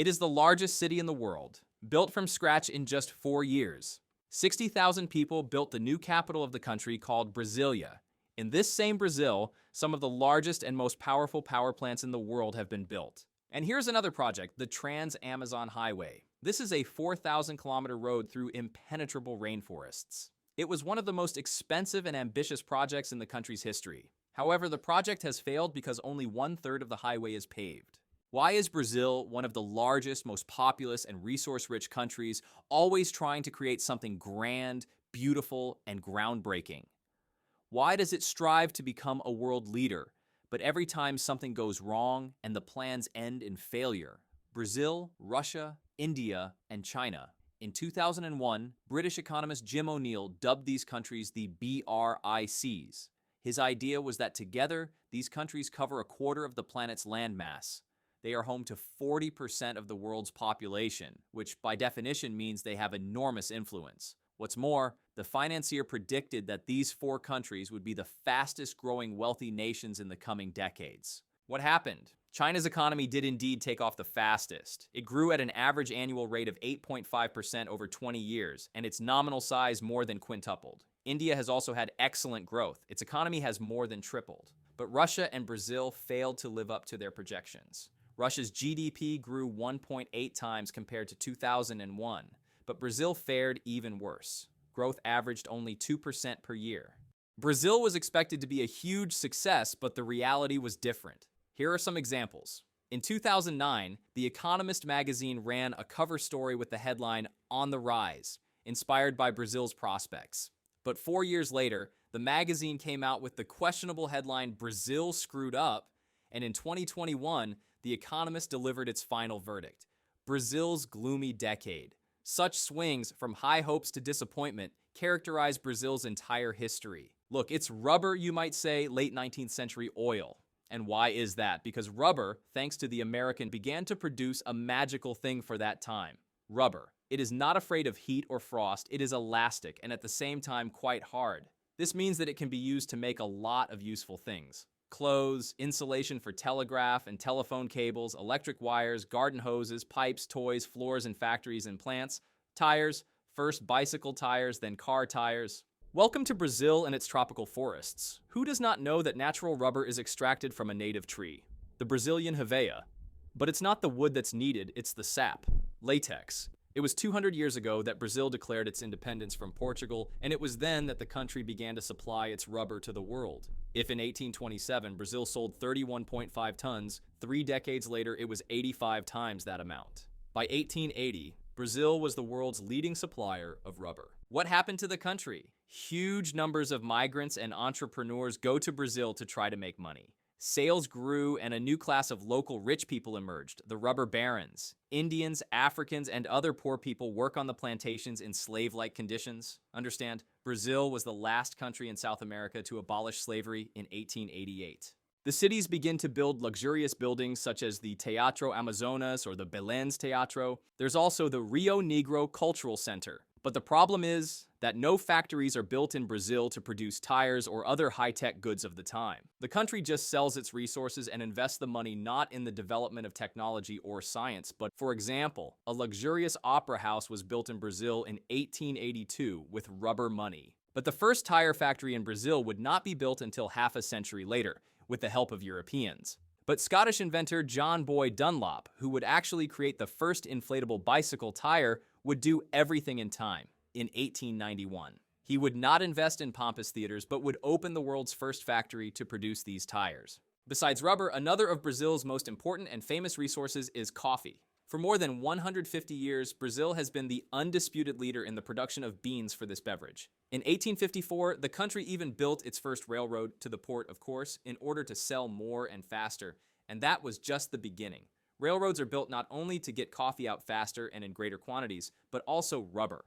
It is the largest city in the world, built from scratch in just 4 years. 60,000 people built the new capital of the country called Brasilia. In this same Brazil, some of the largest and most powerful power plants in the world have been built. And here's another project, the Trans-Amazon Highway. This is a 4,000-kilometer road through impenetrable rainforests. It was one of the most expensive and ambitious projects in the country's history. However, the project has failed because only 1/3 of the highway is paved. Why is Brazil, one of the largest, most populous, and resource-rich countries, always trying to create something grand, beautiful, and groundbreaking? Why does it strive to become a world leader, but every time something goes wrong and the plans end in failure? Brazil, Russia, India, and China. In 2001, British economist Jim O'Neill dubbed these countries the BRICs. His idea was that together, these countries cover a quarter of the planet's landmass. They are home to 40% of the world's population, which by definition means they have enormous influence. What's more, the financier predicted that these 4 countries would be the fastest growing wealthy nations in the coming decades. What happened? China's economy did indeed take off the fastest. It grew at an average annual rate of 8.5% over 20 years, and its nominal size more than quintupled. India has also had excellent growth. Its economy has more than tripled. But Russia and Brazil failed to live up to their projections. Russia's GDP grew 1.8 times compared to 2001, but Brazil fared even worse. Growth averaged only 2% per year. Brazil was expected to be a huge success, but the reality was different. Here are some examples. In 2009, The Economist magazine ran a cover story with the headline, "On the Rise," inspired by Brazil's prospects. But 4 years later, the magazine came out with the questionable headline, "Brazil screwed up," and in 2021, The Economist delivered its final verdict: Brazil's gloomy decade. Such swings from high hopes to disappointment characterize Brazil's entire history. Look, it's rubber, you might say, late 19th century oil. And why is that? Because rubber, thanks to the American, began to produce a magical thing for that time. Rubber. It is not afraid of heat or frost. It is elastic and at the same time quite hard. This means that it can be used to make a lot of useful things. Clothes, insulation for telegraph and telephone cables, electric wires, garden hoses, pipes, toys, floors in factories and plants, tires, first bicycle tires, then car tires. Welcome to Brazil and its tropical forests. Who does not know that natural rubber is extracted from a native tree, the Brazilian hevea? But it's not the wood that's needed, it's the sap, latex. It was 200 years ago that Brazil declared its independence from Portugal, and it was then that the country began to supply its rubber to the world. If in 1827 Brazil sold 31.5 tons, 3 decades later it was 85 times that amount. By 1880, Brazil was the world's leading supplier of rubber. What happened to the country? Huge numbers of migrants and entrepreneurs go to Brazil to try to make money. Sales grew and a new class of local rich people emerged, the rubber barons. Indians, Africans, and other poor people work on the plantations in slave-like conditions. Understand, Brazil was the last country in South America to abolish slavery in 1888. The cities begin to build luxurious buildings such as the Teatro Amazonas or the Belen's Teatro. There's also the Rio Negro Cultural Center. But the problem is that no factories are built in Brazil to produce tires or other high-tech goods of the time. The country just sells its resources and invests the money not in the development of technology or science, but for example, a luxurious opera house was built in Brazil in 1882 with rubber money. But the first tire factory in Brazil would not be built until half a century later, with the help of Europeans. But Scottish inventor John Boy Dunlop, who would actually create the first inflatable bicycle tire, would do everything in time, in 1891. He would not invest in pompous theaters, but would open the world's first factory to produce these tires. Besides rubber, another of Brazil's most important and famous resources is coffee. For more than 150 years, Brazil has been the undisputed leader in the production of beans for this beverage. In 1854, the country even built its first railroad to the port, of course, in order to sell more and faster, and that was just the beginning. Railroads are built not only to get coffee out faster and in greater quantities, but also rubber.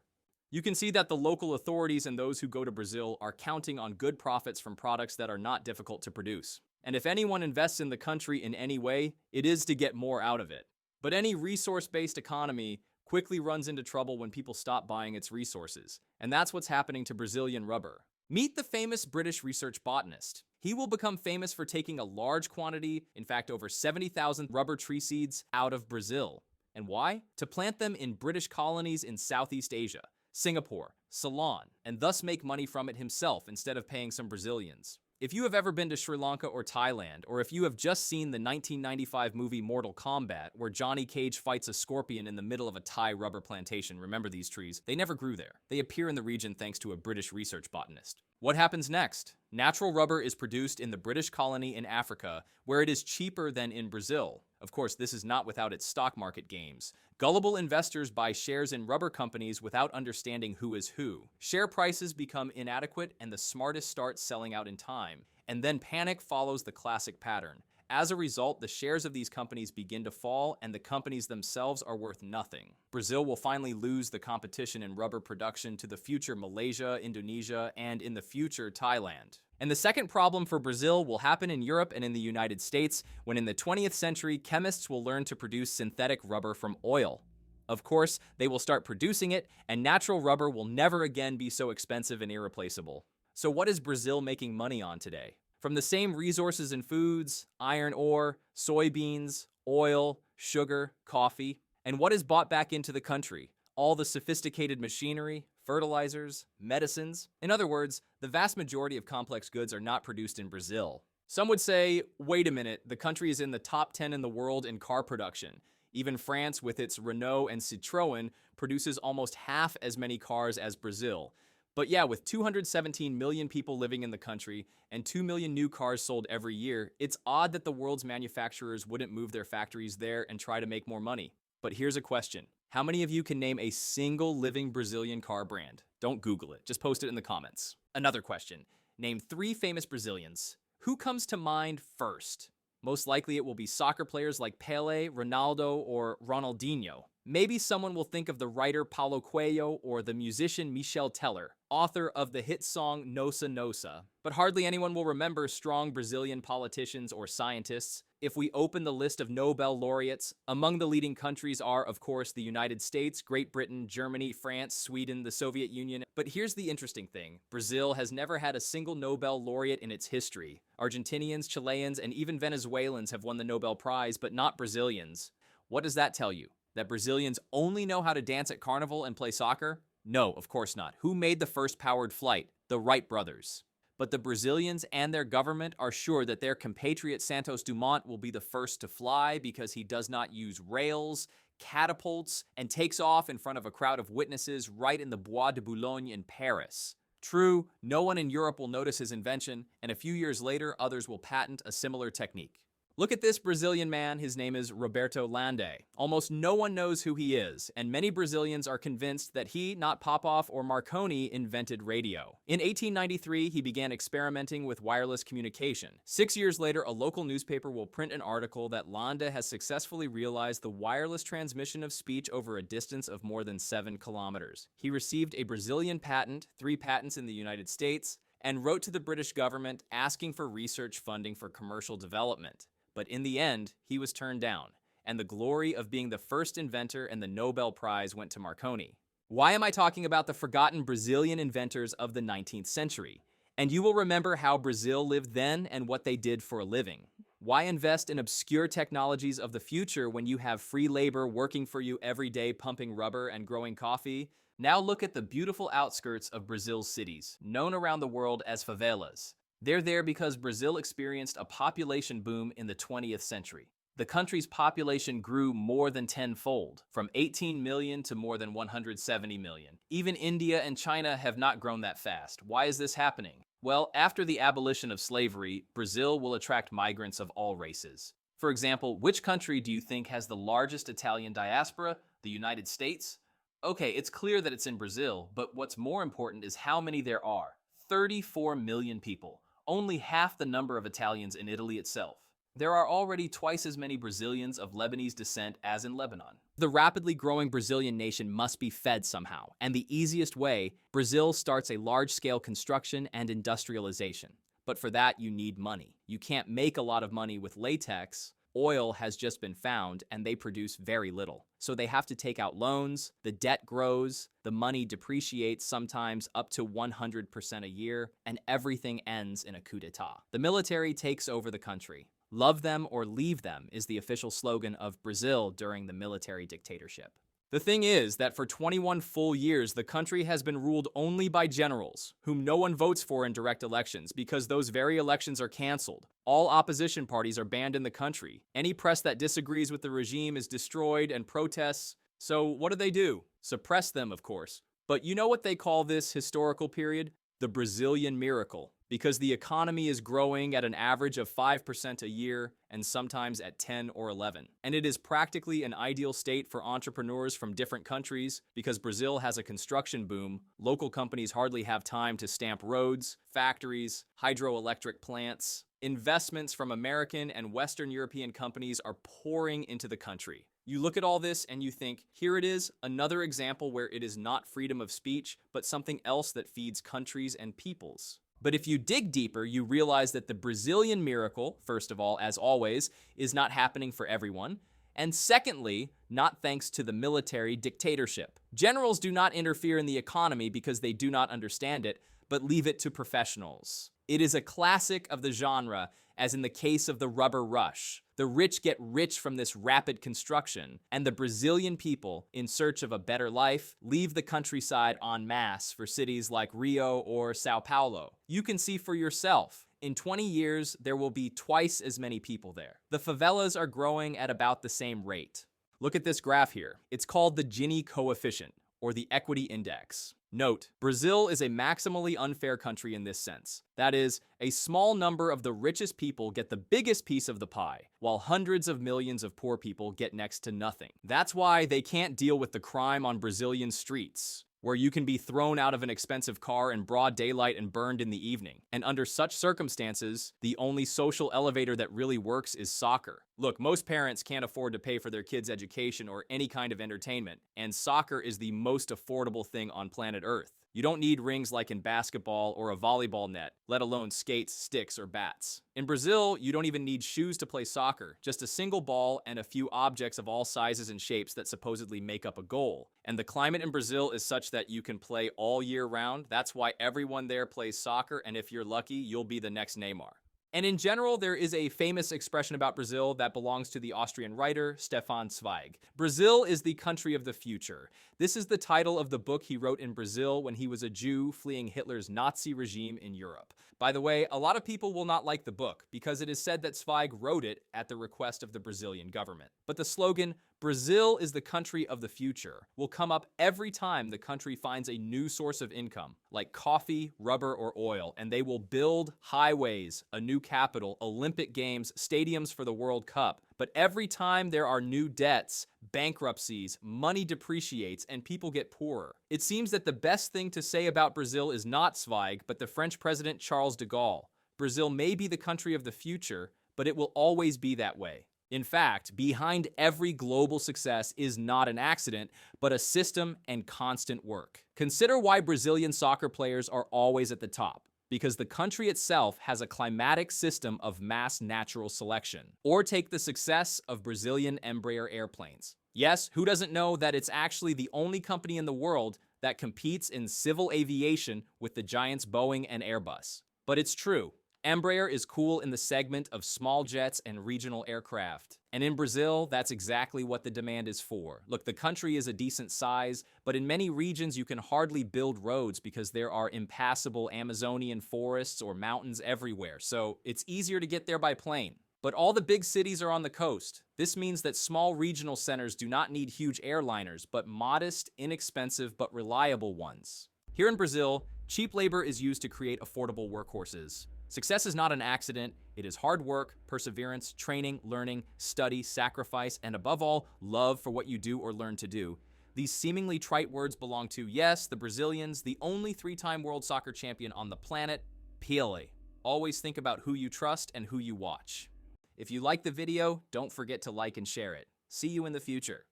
You can see that the local authorities and those who go to Brazil are counting on good profits from products that are not difficult to produce. And if anyone invests in the country in any way, it is to get more out of it. But any resource-based economy quickly runs into trouble when people stop buying its resources. And that's what's happening to Brazilian rubber. Meet the famous British research botanist. He will become famous for taking a large quantity, in fact over 70,000 rubber tree seeds, out of Brazil. And why? To plant them in British colonies in Southeast Asia, Singapore, Ceylon, and thus make money from it himself instead of paying some Brazilians. If you have ever been to Sri Lanka or Thailand, or if you have just seen the 1995 movie Mortal Kombat, where Johnny Cage fights a scorpion in the middle of a Thai rubber plantation, remember these trees? They never grew there. They appear in the region thanks to a British research botanist. What happens next? Natural rubber is produced in the British colony in Africa, where it is cheaper than in Brazil. Of course, this is not without its stock market games. Gullible investors buy shares in rubber companies without understanding who is who. Share prices become inadequate and the smartest start selling out in time. And then panic follows the classic pattern. As a result, the shares of these companies begin to fall and the companies themselves are worth nothing. Brazil will finally lose the competition in rubber production to the future Malaysia, Indonesia, and in the future Thailand. And the second problem for Brazil will happen in Europe and in the United States when in the 20th century, chemists will learn to produce synthetic rubber from oil. Of course, they will start producing it, and natural rubber will never again be so expensive and irreplaceable. So what is Brazil making money on today? From the same resources and foods, iron ore, soybeans, oil, sugar, coffee. And what is bought back into the country? All the sophisticated machinery, fertilizers, medicines. In other words, the vast majority of complex goods are not produced in Brazil. Some would say, wait a minute, the country is in the top 10 in the world in car production. Even France, with its Renault and Citroën, produces almost half as many cars as Brazil. But yeah, with 217 million people living in the country and 2 million new cars sold every year, it's odd that the world's manufacturers wouldn't move their factories there and try to make more money. But here's a question. How many of you can name a single living Brazilian car brand? Don't Google it, just post it in the comments. Another question. Name 3 famous Brazilians. Who comes to mind first? Most likely it will be soccer players like Pelé, Ronaldo, or Ronaldinho. Maybe someone will think of the writer Paulo Coelho or the musician Michel Teller, author of the hit song Nossa Nossa. But hardly anyone will remember strong Brazilian politicians or scientists. If we open the list of Nobel laureates, among the leading countries are, of course, the United States, Great Britain, Germany, France, Sweden, the Soviet Union. But here's the interesting thing. Brazil has never had a single Nobel laureate in its history. Argentinians, Chileans, and even Venezuelans have won the Nobel Prize, but not Brazilians. What does that tell you? That Brazilians only know how to dance at carnival and play soccer? No, of course not. Who made the first powered flight? The Wright brothers. But the Brazilians and their government are sure that their compatriot Santos Dumont will be the first to fly because he does not use rails, catapults, and takes off in front of a crowd of witnesses right in the Bois de Boulogne in Paris. True, no one in Europe will notice his invention, and a few years later, others will patent a similar technique. Look at this Brazilian man, his name is Roberto Lande. Almost no one knows who he is, and many Brazilians are convinced that he, not Popoff or Marconi, invented radio. In 1893, he began experimenting with wireless communication. 6 years later, a local newspaper will print an article that Lande has successfully realized the wireless transmission of speech over a distance of more than 7 kilometers. He received a Brazilian patent, 3 patents in the United States, and wrote to the British government asking for research funding for commercial development. But in the end, he was turned down, and the glory of being the first inventor and the Nobel Prize went to Marconi. Why am I talking about the forgotten Brazilian inventors of the 19th century? And you will remember how Brazil lived then and what they did for a living. Why invest in obscure technologies of the future when you have free labor working for you every day pumping rubber and growing coffee? Now look at the beautiful outskirts of Brazil's cities, known around the world as favelas. They're there because Brazil experienced a population boom in the 20th century. The country's population grew more than tenfold, from 18 million to more than 170 million. Even India and China have not grown that fast. Why is this happening? Well, after the abolition of slavery, Brazil will attract migrants of all races. For example, which country do you think has the largest Italian diaspora? The United States? Okay, it's clear that it's in Brazil, but what's more important is how many there are. 34 million people. Only half the number of Italians in Italy itself. There are already twice as many Brazilians of Lebanese descent as in Lebanon. The rapidly growing Brazilian nation must be fed somehow, and the easiest way, Brazil starts a large-scale construction and industrialization. But for that, you need money. You can't make a lot of money with latex. Oil has just been found, and they produce very little. So they have to take out loans, the debt grows, the money depreciates sometimes up to 100% a year, and everything ends in a coup d'etat. The military takes over the country. Love them or leave them is the official slogan of Brazil during the military dictatorship. The thing is that for 21 full years, the country has been ruled only by generals, whom no one votes for in direct elections because those very elections are canceled. All opposition parties are banned in the country. Any press that disagrees with the regime is destroyed and protests. So what do? Suppress them, of course. But you know what they call this historical period? The Brazilian miracle. Because the economy is growing at an average of 5% a year and sometimes at 10 or 11. And it is practically an ideal state for entrepreneurs from different countries because Brazil has a construction boom. Local companies hardly have time to stamp roads, factories, hydroelectric plants. Investments from American and Western European companies are pouring into the country. You look at all this and you think, here it is, another example where it is not freedom of speech, but something else that feeds countries and peoples. But if you dig deeper, you realize that the Brazilian miracle, first of all, as always, is not happening for everyone. And secondly, not thanks to the military dictatorship. Generals do not interfere in the economy because they do not understand it, but leave it to professionals. It is a classic of the genre, as in the case of the rubber rush. The rich get rich from this rapid construction, and the Brazilian people, in search of a better life, leave the countryside en masse for cities like Rio or Sao Paulo. You can see for yourself. In 20 years, there will be twice as many people there. The favelas are growing at about the same rate. Look at this graph here. It's called the Gini coefficient, or the equity index. Note, Brazil is a maximally unfair country in this sense. That is, a small number of the richest people get the biggest piece of the pie, while hundreds of millions of poor people get next to nothing. That's why they can't deal with the crime on Brazilian streets, where you can be thrown out of an expensive car in broad daylight and burned in the evening. And under such circumstances, the only social elevator that really works is soccer. Look, most parents can't afford to pay for their kids' education or any kind of entertainment, and soccer is the most affordable thing on planet Earth. You don't need rings like in basketball or a volleyball net, let alone skates, sticks, or bats. In Brazil, you don't even need shoes to play soccer, just a single ball and a few objects of all sizes and shapes that supposedly make up a goal. And the climate in Brazil is such that you can play all year round. That's why everyone there plays soccer, and if you're lucky, you'll be the next Neymar. And in general, there is a famous expression about Brazil that belongs to the Austrian writer Stefan Zweig. Brazil is the country of the future. This is the title of the book he wrote in Brazil when he was a Jew fleeing Hitler's Nazi regime in Europe. By the way, a lot of people will not like the book because it is said that Zweig wrote it at the request of the Brazilian government. But the slogan, Brazil is the country of the future, will come up every time the country finds a new source of income, like coffee, rubber, or oil, and they will build highways, a new capital, Olympic Games, stadiums for the World Cup. But every time there are new debts, bankruptcies, money depreciates, and people get poorer. It seems that the best thing to say about Brazil is not Zweig, but the French President Charles de Gaulle. Brazil may be the country of the future, but it will always be that way. In fact, behind every global success is not an accident, but a system and constant work. Consider why Brazilian soccer players are always at the top. Because the country itself has a climatic system of mass natural selection. Or take the success of Brazilian Embraer airplanes. Yes, who doesn't know that it's actually the only company in the world that competes in civil aviation with the giants Boeing and Airbus? But it's true. Embraer is cool in the segment of small jets and regional aircraft. And in Brazil, that's exactly what the demand is for. Look, the country is a decent size, but in many regions you can hardly build roads because there are impassable Amazonian forests or mountains everywhere, so it's easier to get there by plane. But all the big cities are on the coast. This means that small regional centers do not need huge airliners, but modest, inexpensive, but reliable ones. Here in Brazil, cheap labor is used to create affordable workhorses. Success is not an accident. It is hard work, perseverance, training, learning, study, sacrifice, and above all, love for what you do or learn to do. These seemingly trite words belong to, yes, the Brazilians, the only three-time world soccer champion on the planet, Pele. Always think about who you trust and who you watch. If you like the video, don't forget to like and share it. See you in the future.